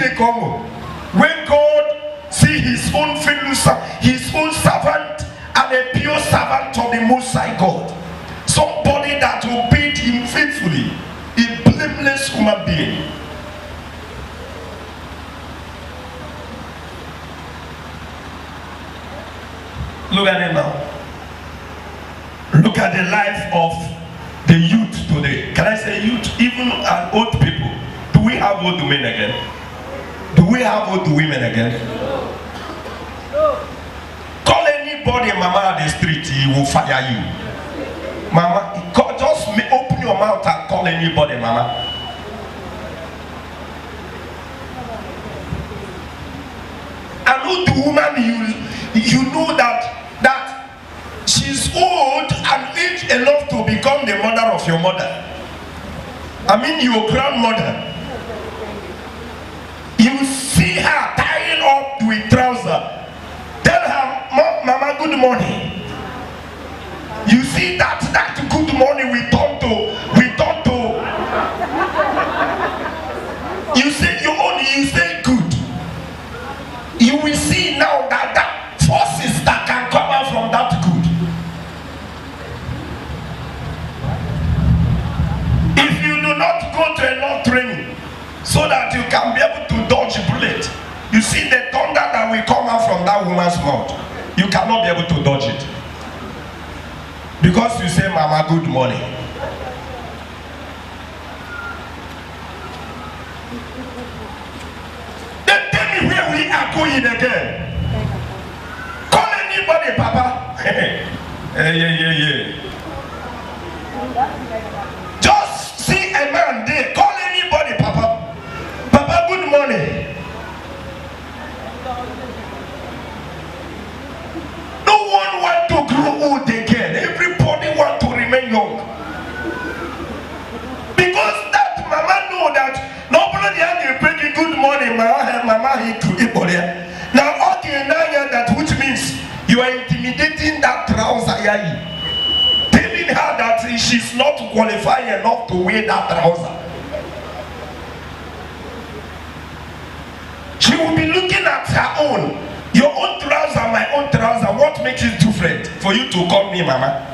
When God see his own servant and a pure servant of the Most High God, somebody that obeyed him faithfully, a blameless human being. Look at it now. Look at the life of the youth today. Can I say youth? Even old people. Do we have old men again? Do we have old women again? Call anybody mama on the street, he will fire you. Mama, just open your mouth and call anybody mama. And who the woman you know that she's old and age enough to become the mother of your mother. I mean your grandmother. You see her tying up with trouser. Tell her, mama, good morning. You see that good morning we turn to. You say your own, you say good. You will see now that forces that can come out from that good. If you do not go to enough training so that you can be able to dodge bullet, you see the thunder that will come out from that woman's mouth, you cannot be able to dodge it. Because you say, mama, good morning. Then tell me where we are going again. Call anybody, papa. Yeah. Just see a man there. Call anybody, papa. Papa, good morning. No one wants to grow old again. Everybody wants to remain young. Because that mama know that nobody has to pay good morning, mama he to Ibolia. Now all the that which means you are intimidating that trouser, telling her that she's not qualified enough to wear that trouser. She will be looking at her own. Your own trouser, my own trouser. What makes it different for you to call me mama?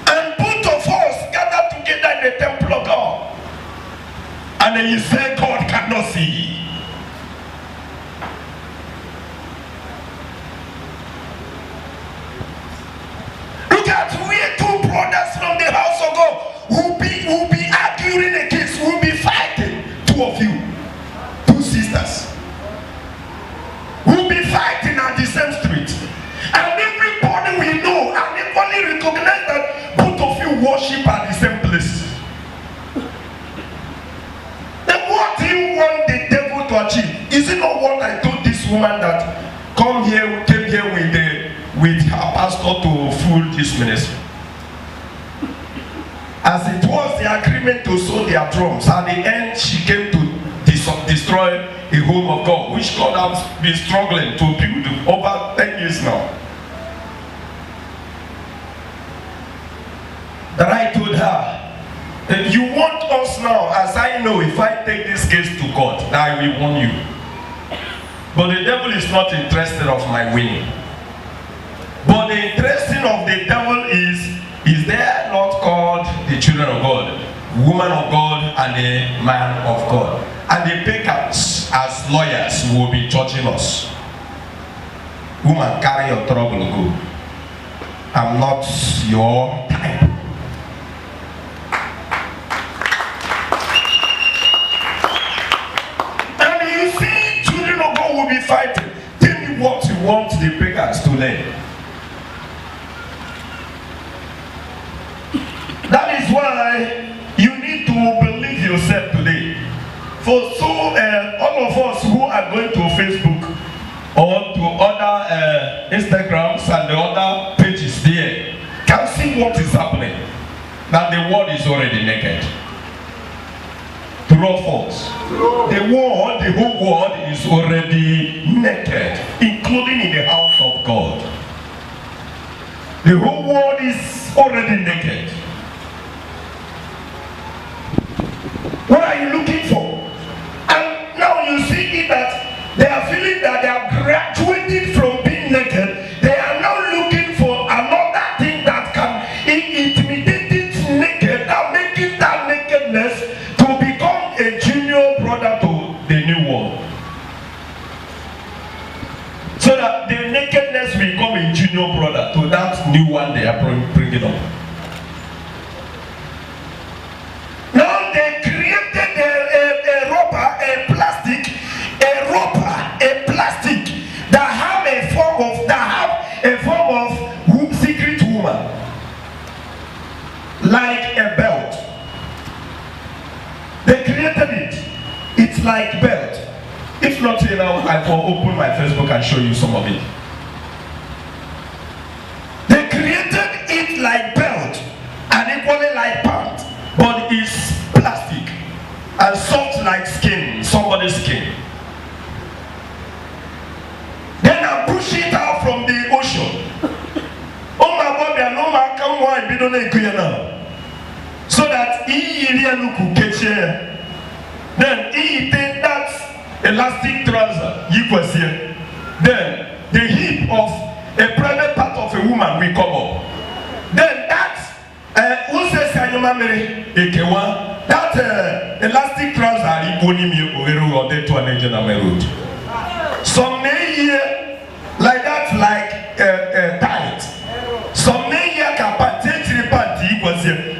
And both of us gather together in the temple of God. And then you say God cannot see. Look at we two brothers from the house of God who be arguing a case, who be fighting. Two of you. Sisters will be fighting at the same street, and everybody will know and everybody recognize that both of you worship at the same place. Then what do you want the devil to achieve? Is it not what I told this woman that came here with her pastor to fool this ministry? As it was the agreement to sow their drums, at the end she came to destroy a home of God, which God has been struggling to build over 10 years now. That I told her, that you want us now, as I know, if I take this case to God, I will warn you. But the devil is not interested of my winning. But the interesting of the devil is there not called the children of God, woman of God, and the man of God? And the pagans as lawyers will be judging us. Woman, carry your trouble, go. I'm not your type. And you see, children of God will be fighting. Tell me what you want the pagans to learn. That is why you need to believe yourself today. For so all of us who are going to Facebook or to other Instagrams and the other pages there can see what is happening. That the world is already naked. True or false? The whole world is already naked, including in the house of God. The whole world is already naked. They are feeling that they are graduating from being naked. They are now looking for another thing that can intimidate it naked and making that nakedness to become a junior brother to the new one. So that the nakedness will become a junior brother to that new one they are bringing up. Now they created a rubber, a plastic that have a form of secret woman, like a belt. They created it. It's like belt. If not here now, I will open my Facebook and show you some of it. They created it like belt and equally like pant, but it's plastic and soft like skin, somebody's skin. Then I push it out from the ocean. Oh my God, there no man come why be don't now. So that he look catch here. Then he take that elastic trouser you can see. Then the hip of a private part of a woman will come up. Then that that elastic trouser some may hear like that, like tight. Some may hear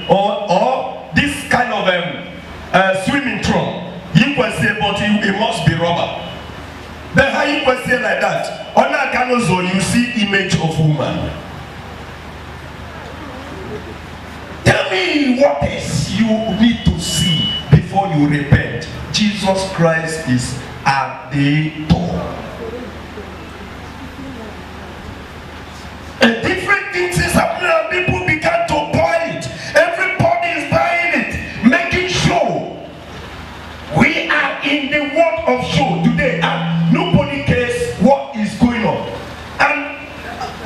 or this kind of swimming trunk. You can say, but it must be rubber. Then how you can say like that? On that kind of zone, you see image of woman. Tell me what else you need to see before you repent. Jesus Christ is at the door. And different things is happening and people began to buy it. Everybody is buying it, making sure. We are in the world of show today and nobody cares what is going on. And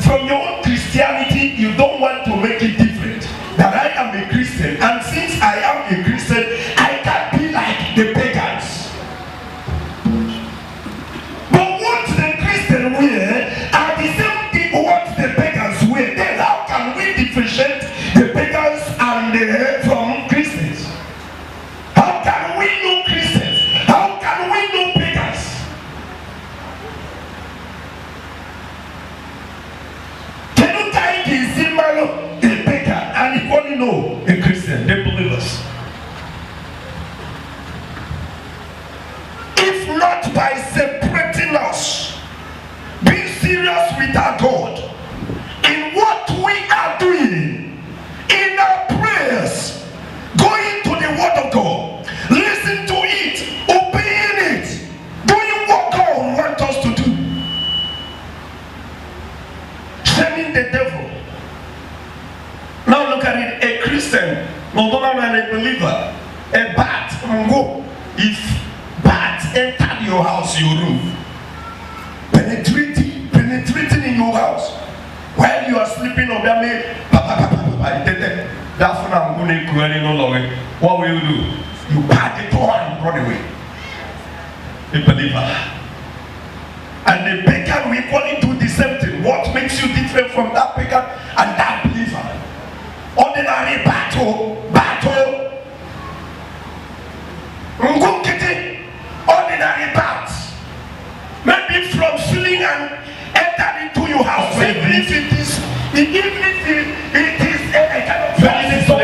from your own Christianity, you don't want to make it different. That I am a Christian, and since I am a Christian, I can be like the pagans. But what the Christian wear are the same thing what the pagans wear. Then how can we differentiate the pagans and from Christians? How can we know Christians? How can we know pagans? Can you tie the symbol a pagan and equally know a Christian, the believers? If not by separating us, being serious with our God, in what we are doing, in our prayers, going to the Word of God, listen to it, obeying it, doing what God wants us to do, shaming the devil. Now look at it, a Christian, not only a believer, a bat, if bats entered your house, your room, penetrating in your house, while you are sleeping on them, what will you do? You pat the door and run away. A believer. And the pagan will equally do the same thing. What makes you different from that pagan and that believer? Ordinary battle. Ordinary bat. Maybe from stealing and enter into your house. Even if it is a kind of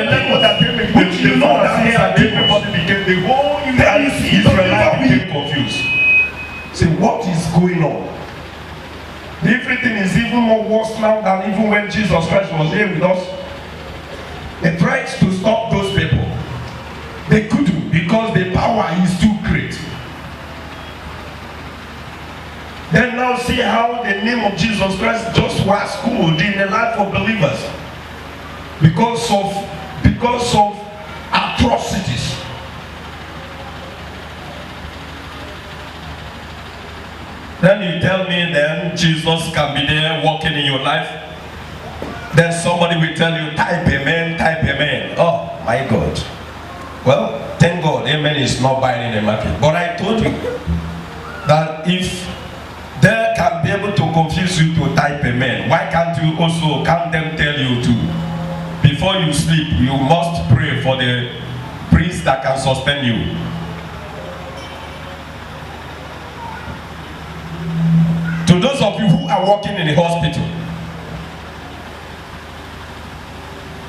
level that which you know that everybody became the whole Israelite became confused. Say, what is going on? Everything is even more worse now than even when Jesus Christ was here with us. They tried to stop those people. They couldn't because the power is too great. Then now see how the name of Jesus Christ just was cooled in the life of believers because of atrocities. Then you tell me then Jesus can be there walking in your life. Then somebody will tell you type amen. Oh my God. Well, thank God, amen is not buying in the market. But I told you, that if they can be able to confuse you to type amen, why can't you also, can't them tell you to, before you sleep, you must pray for the priest that can sustain you. To those of you who are working in the hospital,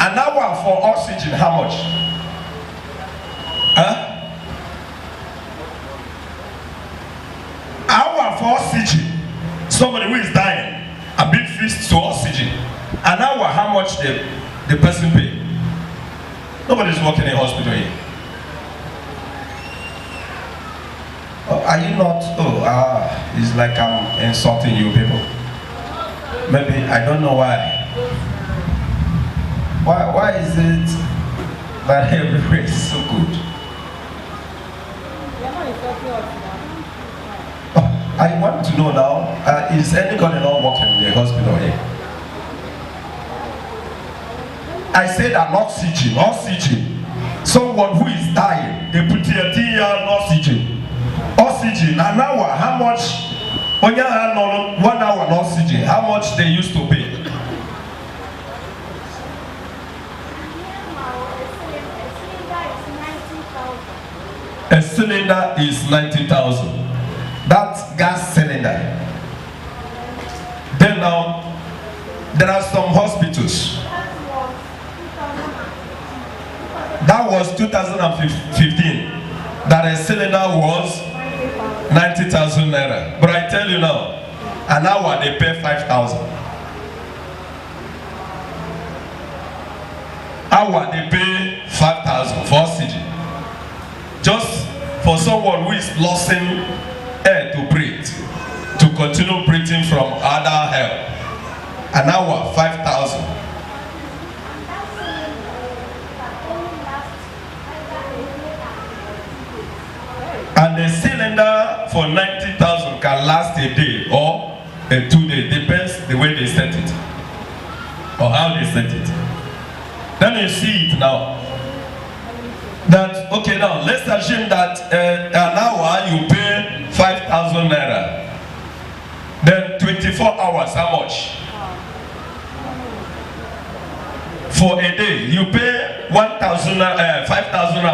an hour for oxygen, how much? Huh? Hour for oxygen. Somebody who is dying, a big fist to oxygen. An hour, how much the person pay? Nobody's working in hospital here. Oh, are you not? Oh, it's like I'm insulting you people. Maybe, I don't know why. Why is it that everywhere is so good? Oh, I want to know now, is anybody not working in the hospital here? I said an oxygen. Someone who is dying, they put here oxygen. Oxygen, an hour, how much? 1 hour on oxygen, how much they used to pay? A cylinder is 90,000. That's gas cylinder. Then now, there are some hospitals. That was 2015. That a cylinder was 90,000 naira. But I tell you now, an hour they pay 5,000. Hour they pay 5,000 for oxygen. Just for someone who is losing air to breathe, to continue breathing from other air. An hour, 5,000. And the cylinder for 90,000 can last a day or a 2 days. Depends the way they set it or how they set it. Then you see it now. That okay, now let's assume that an hour you pay 5,000 naira. Then 24 hours, how much? For a day, you pay 5,000 naira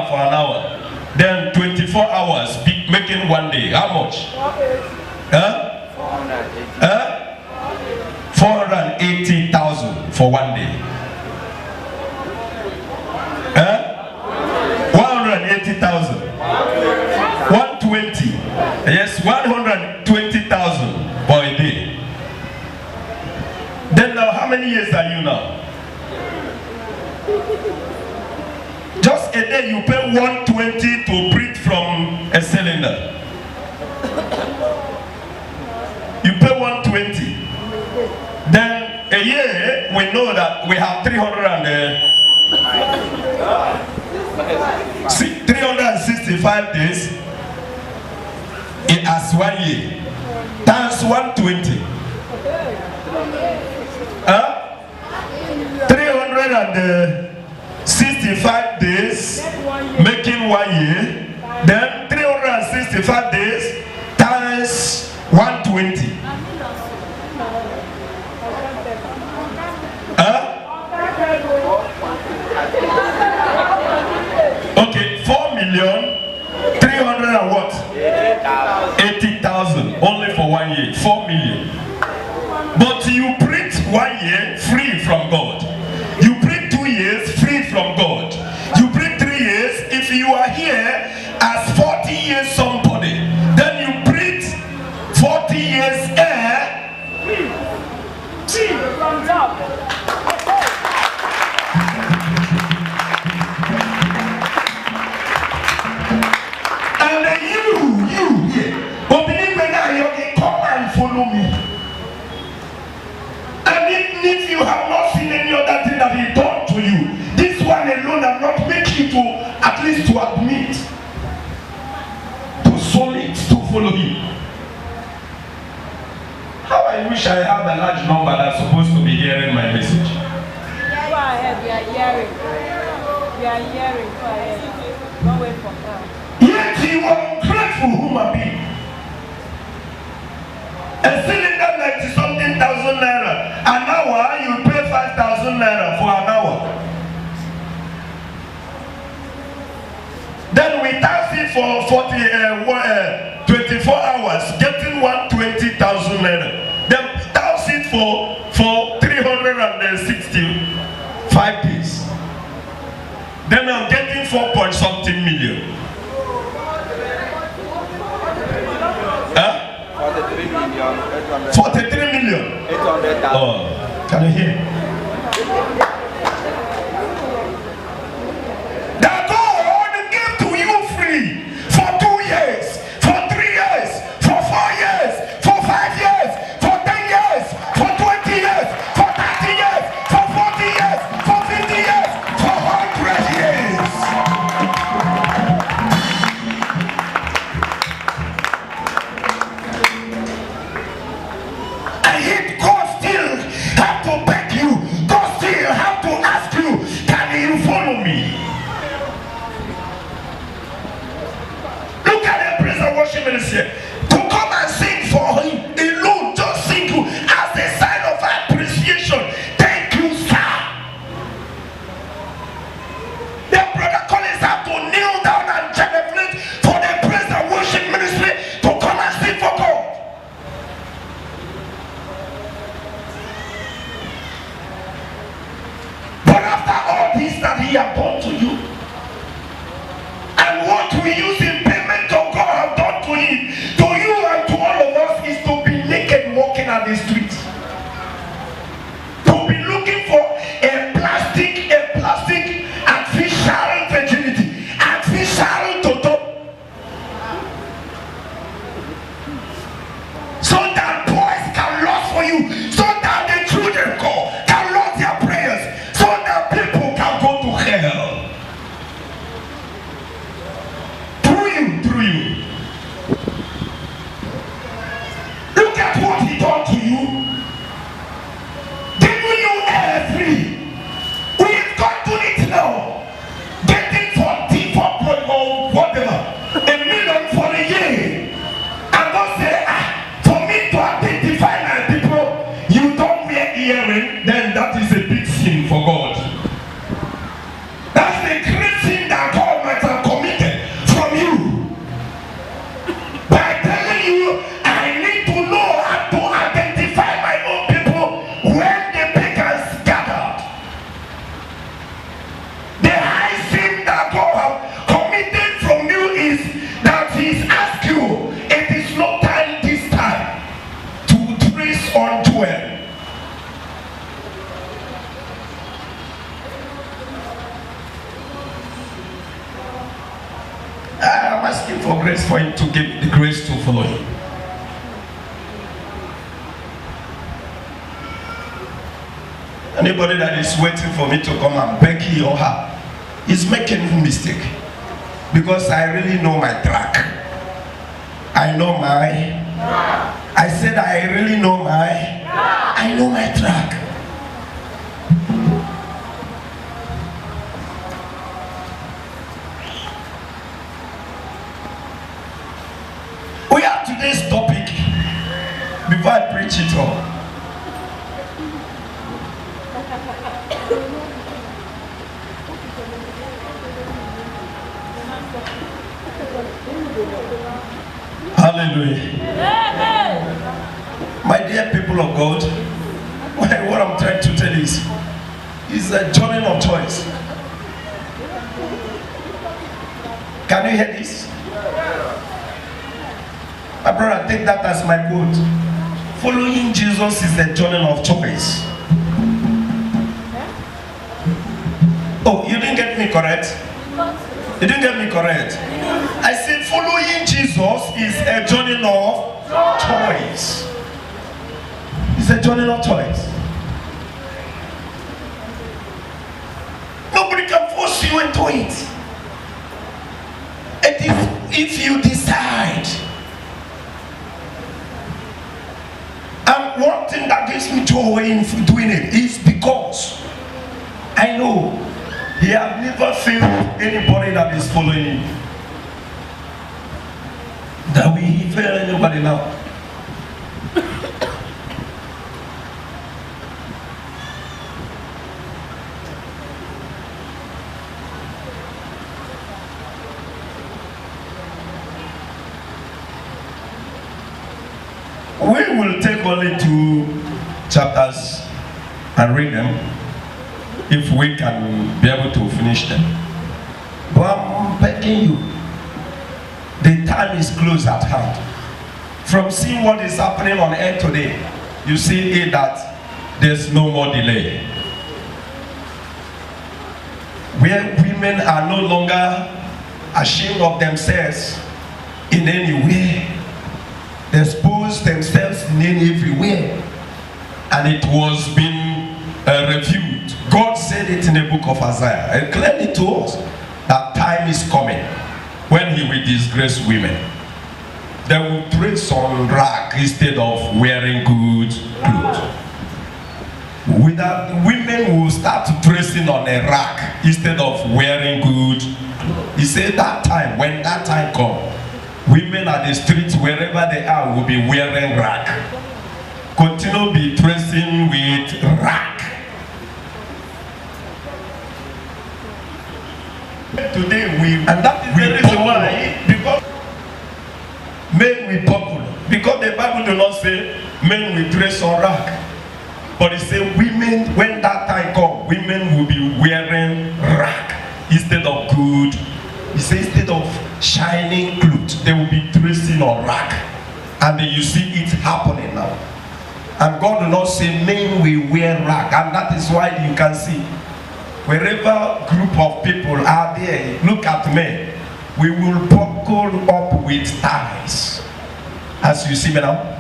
for an hour. Then 24 hours, making 1 day. How much? Huh? 480,000 for 1 day. Huh? 180,000. 120. Yes, 120,000 for a day. Then now, how many years are you now? Just a day you pay 120 to breathe from a cylinder. You pay 120. Then a year we know that we have 365 days as 1 year. Times 120. 365 days making 1 year. Then 365 days times 120. Okay, 4,300,000 and what? 80,000 only for 1 year. 4 million. But you print 1 year free from God. You print 2 years free from God. You print 3 years. If you are here as 40 years somebody, then you print 40 years air free from job. And then you here, but believe me now, you can come and follow me. And even if you have not seen any other thing that he done to you, this one alone will not make you to at least to admit, to solid, to follow him. How I wish I have a large number that's supposed to be hearing my message. Go ahead, we are hearing. We are hearing. Go ahead. Don't wait for her. Yet you are ungrateful human being. A cylinder 90 something thousand naira. An hour you pay 5,000 naira for an hour. Then we tax it for 24 hours, getting 120,000 naira. Then tax it for 365 days. Then I'm getting 4 point something million. Huh? 43 million. 800,000. Oh, can you hear? That God gave to you free for 2 years, for 3 years, for 4 years, for 5 years, for 10 years, for 20 years, for 30 years, for 40 years, for 50 years, for 100 years. And yet God still have to beg you. God still have to ask you, can you follow me? Look at the praise and worship ministry. To come and sing for him alone, just sing you as a sign of appreciation. Thank you, sir. The brother Collins have to kneel down and genuflect for the praise and worship ministry to come and sing for God. But after all this that he has done to you, and what we use in payment of God have done to him, to you and to all of us, is to be naked walking on the streets. To be looking for a plastic artificial virginity, artificial toto. So that boys can lust for you, so that the children can lose their prayers, so that people can go to hell. Through you. Look at what he done to you. Giving you air free. We've got to it now. Getting 40 or whatever, $1 million for a year. And don't say, for me to identify my people, you don't wear earring, then that is a big sin for God. That's the great sin that God might have committed from you. By telling you, I need to know how to identify my own people when the pagans gathered. The high sin that God has committed from you is that He's asked you, it is no time this time to trace on dwell. I'm asking for grace for him to give me the grace to follow him. Anybody that is waiting for me to come and beg he or her is making a mistake, because I really know my track. I know my. I said I really know my. I know my track. We have today's topic before I preach it all. Hallelujah. My dear people of God, what I'm trying to tell you is a journey of choice. Can you hear this? My brother, take that as my quote. Following Jesus is a journey of choice. Oh, you didn't get me correct? You didn't get me correct? I said following Jesus is a journey of choice. It's a journey of choice. Nobody can force you into it. And if you decide. And one thing that gives me joy in doing it is because I know He has never failed anybody that is following Him. That we fail anybody now. We will take only 2 chapters and read them if we can be able to finish them. But I'm begging you, the time is close at hand. From seeing what is happening on earth today, you see that there's no more delay. Where women are no longer ashamed of themselves in any way. They expose themselves in everywhere. And it was being reviewed. God said it in the book of Isaiah, and clearly to us that time is coming when he will disgrace women. They will dress on rag instead of wearing good clothes. Women will start dressing on a rag instead of wearing good. He said that time, when that time comes, women at the streets, wherever they are, will be wearing rag. Continue be dressing with rag. Today and that is the reason why, because men will popular. Because the Bible does not say men will dress on rag. But it says women, when that time comes, women will be wearing rag instead of good. It says instead of shining clothes, they will be dressing on rag. And then you see it happening now. And God will not say men will wear rag. And that is why you can see wherever group of people are there, look at men, we will buckle up with ties. As you see me now.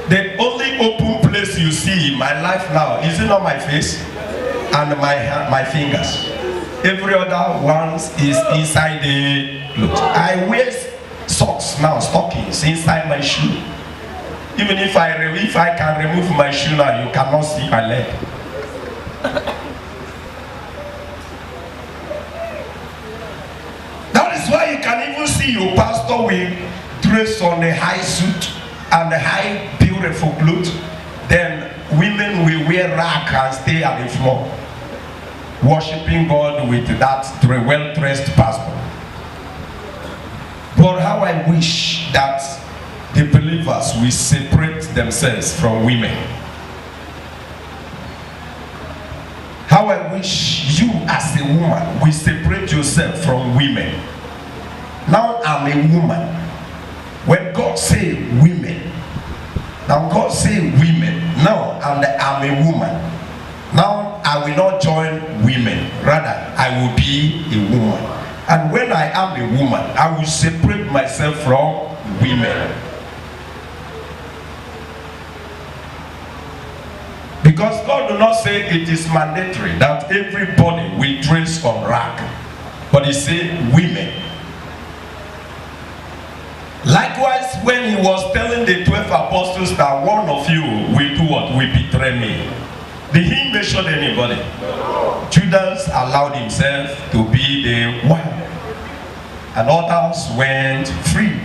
The only open place you see in my life now is not my face and my fingers. Every other one is inside the clothes. I wear socks now, stockings inside my shoe. Even if I can remove my shoe now, you cannot see my leg. That is why you can even see your pastor will dress on a high suit and a high beautiful clothes. Then women will wear rag and stay at the floor, worshiping God with that well-dressed pastor. But how I wish that the believers will separate themselves from women. How I wish you as a woman will separate yourself from women. Now I'm a woman. When God say women, now God say women. Now I'm a woman. Now I will not join women. Rather, I will be a woman. And when I am a woman, I will separate myself from women. Because God do not say it is mandatory that everybody will dress on rag. But he said women. Likewise, when he was telling the 12 apostles that one of you will do what? Will betray me. Did he mention anybody? No. Judas allowed himself to be the one. And others went free.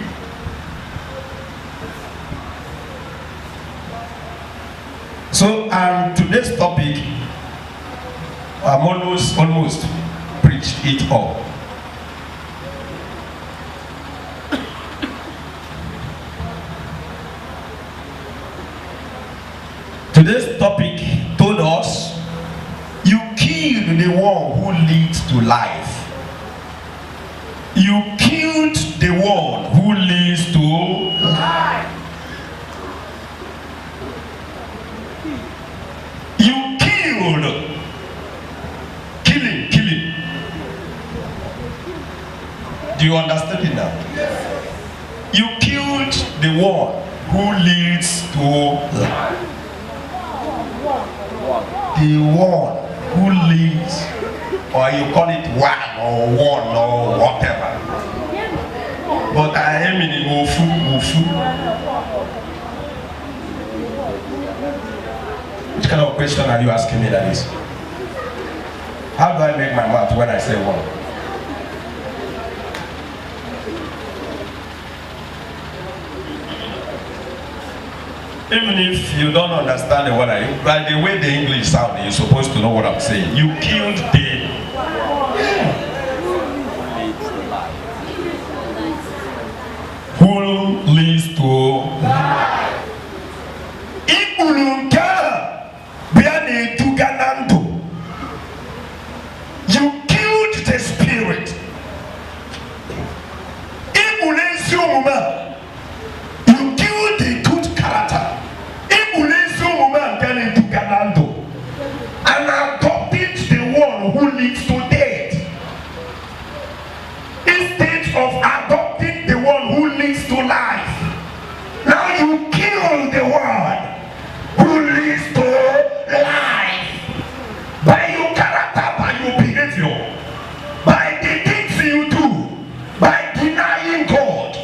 So today's topic, I'm almost preached it all. Today's topic told us, you killed the one who leads to life. You killed the one who leads to life. You killed. Killing. Do you understand it now? You killed the one who leads to life. The one who leads, or you call it one or whatever. But I am in Ofu. Which kind of question are you asking me that is? How do I make my mouth when I say one? Even if you don't understand what by the way the English sound, you're supposed to know what I'm saying. You killed the... who leads to life. Ibulunka biane tuganando. You killed the spirit. Ibulensumuma. You killed the good character. Ibulensumuma biane tuganando. And adopted the one who leads to death. Instead of adopting the one who leads to life. Now you kill the one who leads to life. By your character, by your behavior, by the things you do, by denying God,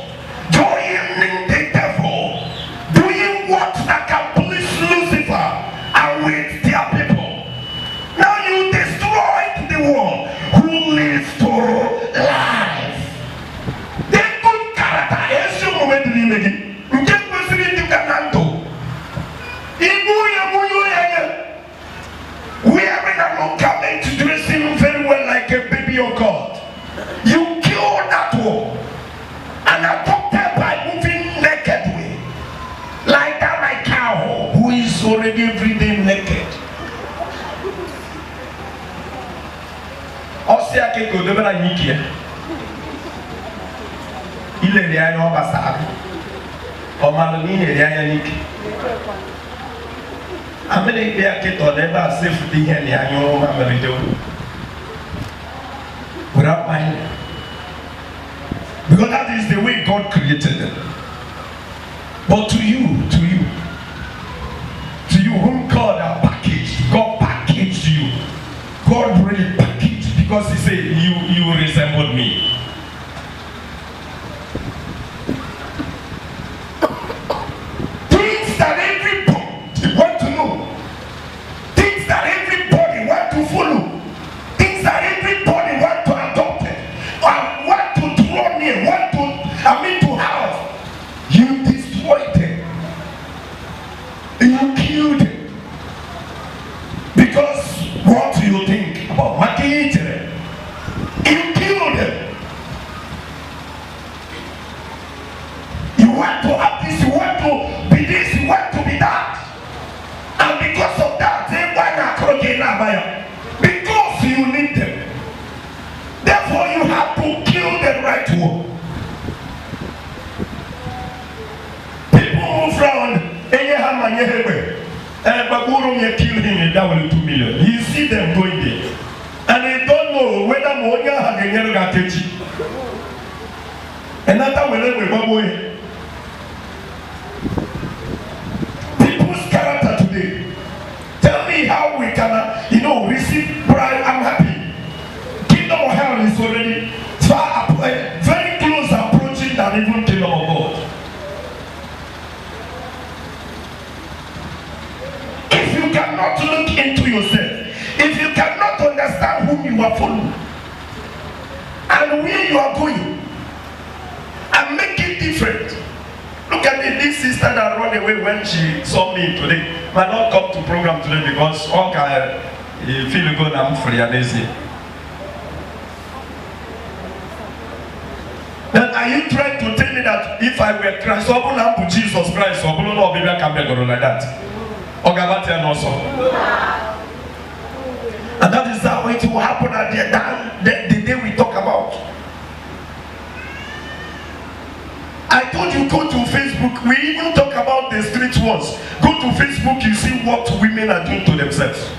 joining the devil, doing what that can please Lucifer and with their people. Now you destroyed the one who leads to life. The good character is your moment in the wearing a long garment, dressing very well like a baby of God. You kill that one and adopted by moving nakedly, like that like cow who is already every day naked. Osia ke ko debra nyikie. Ile ria no basa. O malu ni ria ya niki. Amele be aketo never safety here ni anyo ma merido. Without mind. Because that is the way God created them. But to you whom God has packaged, God packaged you. God really packaged because he said you resemble me. Things that everybody want to know. Things that everybody want to follow. Things that everybody want to adopt. And want to draw near, to have. You destroyed them. You killed them. Because what do you think about making it? You killed them. You want to have this, you want to be this, you want to be that. And because of that, they want because you need them. Therefore, you have to kill the right one. People move around, and kill him and that will 2 million. You see them going there. And they don't know whether Monya has a yellow gatechi. And that will let me go away. People's character today. Tell me how we can, receive pride. I'm happy. Kingdom of hell is already far, very close approaching than even kingdom of God. If you cannot look into yourself, if you cannot understand whom you are following and where you are going, and make it different. Look at me, this sister that ran away when she saw me today. Might not come to program today because okay, you feel good, I'm free and easy. Then are you trying to tell me that if I were Christ, so I wouldn't Jesus Christ, so I wouldn't know baby can be like that? And also. And that is how it will happen at the day we talk about. I told you go to Facebook. We even talk about the street ones. Go to Facebook, you see what women are doing to themselves.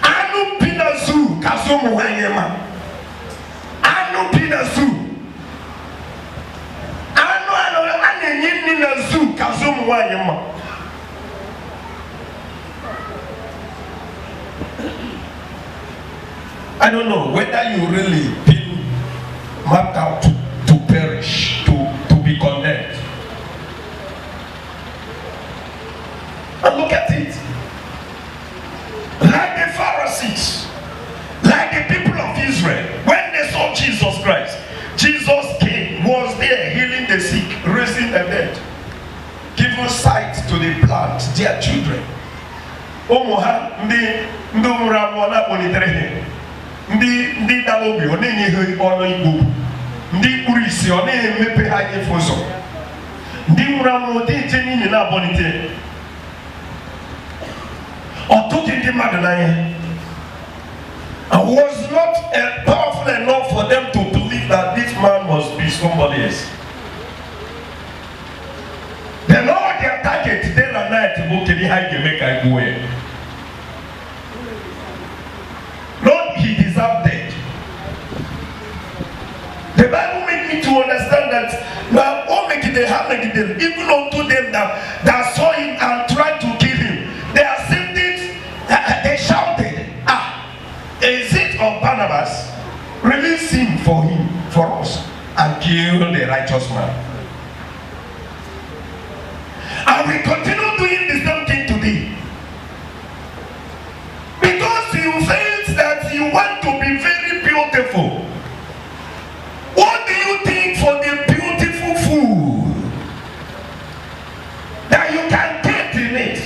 Anu pinazu kazomu wanyema. Anu pinazu. Anu anenyi nazu kazomu wanyema. I don't know whether you really been marked out to perish, to be condemned. And look at it. Like the Pharisees, like the people of Israel, when they saw Jesus Christ, Jesus came, was there healing the sick, raising the dead, giving sight to the blind, their children. ndị dara obi ọ na-enye ha ọnụ igbo ndị kpuru isi ọ na-emepe ha nyefe ụzọ ndị nwụrụ anwụ dị nche niile na-abọlite ọtụtụ ndị mmadụ n'anya. I was not powerful enough for them to believe that this man must be somebody else. They know their target day and night to go kill how you make I go away. Lord, he deserved death. The Bible made me to understand that now all make it happen even unto them that saw him and tried to kill him. They accepted it, they shouted, is it of Barnabas? Release him for us, and kill the righteous man. And we continue doing the same thing today. Because you felt that you want to be very beautiful. What do you think for the beautiful food that you can get in it?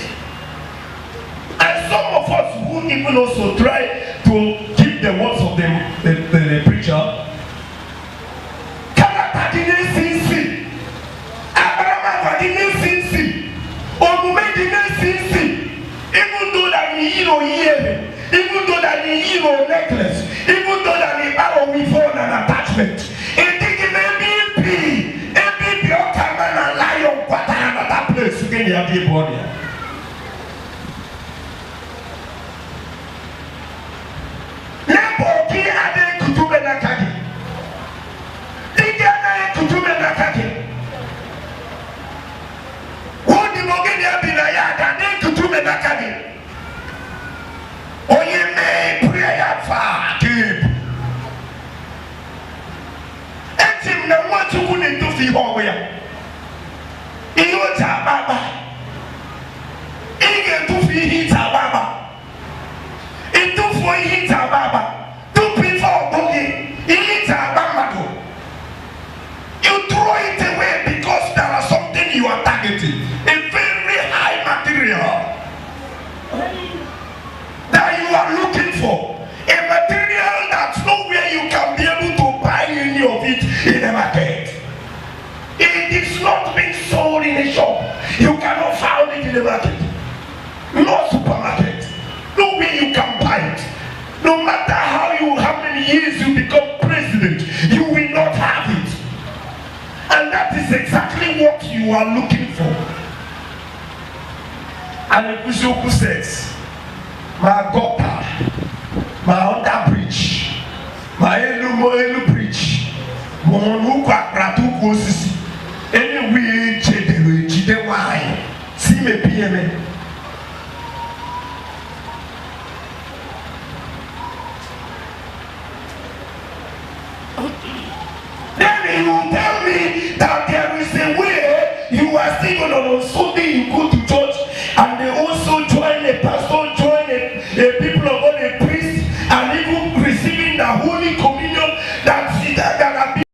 And some of us who even also try to keep the words of the preacher. Even though that we even though that we necklace, even though that we have a phone and attachment, it didn't be your camera and lion quarter another place to get your body. Nepoki ade kutume na kaki. Dige na kutume na kaki. Wodi mogeni abina ya ade kutume na kaki. Oye me prayer fa keep. Etim na watu kune tufi howe ya. Iyo cha baba. Ige tufi hita baba. Itufo hita baba. Tupi for bogi. Hita baba do. You throw it away because there is something you are targeting. A very high material that you are looking for. A material that's nowhere you can be able to buy any of it in the market. It is not being sold in a shop. You cannot find it in the market. No supermarket. Nowhere you can buy it. No matter how many years you become president, you will not have it. And that is exactly what you are looking for. And the Bishop says, my gutter, my under bridge, my elu bridge, monuka pratuku osisi, anyway jide wine, see me PM. Then you tell me that there is a way you are still going on Sunday, you go to church, and they also join a pastor, join a people of God, a priest, and even receiving the Holy Communion